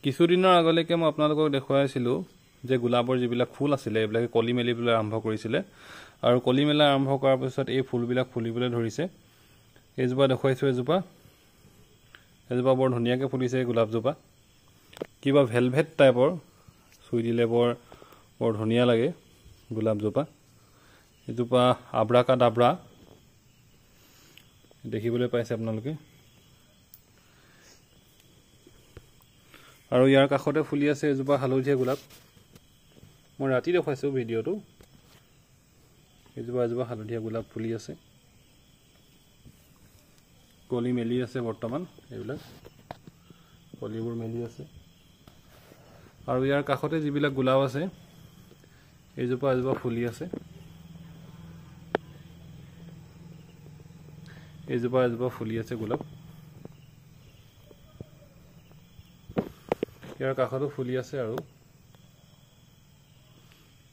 কিছুদিনৰ আগলৈকে মই আপোনালোকক দেখুৱাইছিলোঁ যে গোলাপৰ যিবিলাক ফুল আছিলে এইবিলাকে কলি মেলিবলৈ আৰম্ভ কৰিছিলে আৰু কলি মেলা আৰম্ভ কৰাৰ পিছত এই ফুলবিলাক ফুলিবলৈ ধৰিছে। এইজোপা দেখুৱাইছোঁ, এজোপা বৰ ধুনীয়াকৈ ফুলিছে। গোলাপজোপা কিবা ভেলভেট টাইপৰ, চুই দিলে বৰ ধুনীয়া লাগে গোলাপজোপা। এজোপা আব্ৰাকা ডাব্ৰা দেখিবলৈ পাইছে আপোনালোকে। আৰু ইয়াৰ কাষতে ফুলি আছে এজোপা হালধীয়া গোলাপ। মই ৰাতি দেখুৱাইছোঁ ভিডিঅ'টো। এজোপা হালধীয়া গোলাপ ফুলি আছে, কলি মেলি আছে। বৰ্তমান এইবিলাক কলিবোৰ মেলি আছে। আৰু ইয়াৰ কাষতে যিবিলাক গোলাপ আছে এজোপা ফুলি আছে, এজোপা ফুলি আছে গোলাপ। ইয়াৰ কাষতো ফুলি আছে আৰু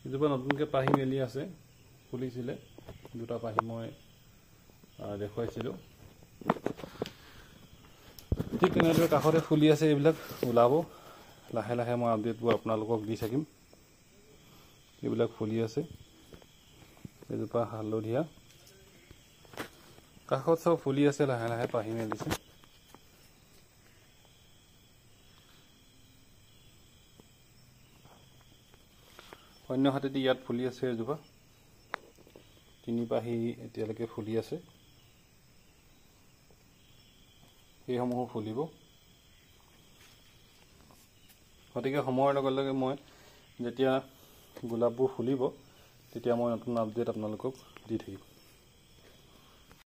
এজোপা নতুনকৈ পাহি মেলি আছে, ফুলিছিলে। দুটা পাহি মই দেখুৱাইছিলোঁ। ঠিক তেনেদৰে কাষতে ফুলি আছে। এইবিলাক ওলাব লাহে লাহে, মই আপডেটবোৰ আপোনালোকক দি থাকিম। এইবিলাক ফুলি আছে। এজোপা হালধীয়া, কাষত চব ফুলি আছে, লাহে লাহে পাহি মেলিছে। অন্য হাতেদি ইয়াত ফুলি আছে এজোপা, তিনি পাহি এতিয়ালৈকে ফুলি আছে। সেইসমূহো ফুলিব। গতিকে সময়ৰ লগে লগে মই যেতিয়া গোলাপবোৰ ফুলিব তেতিয়া মই নতুন আপডেট আপোনালোকক দি থাকিম।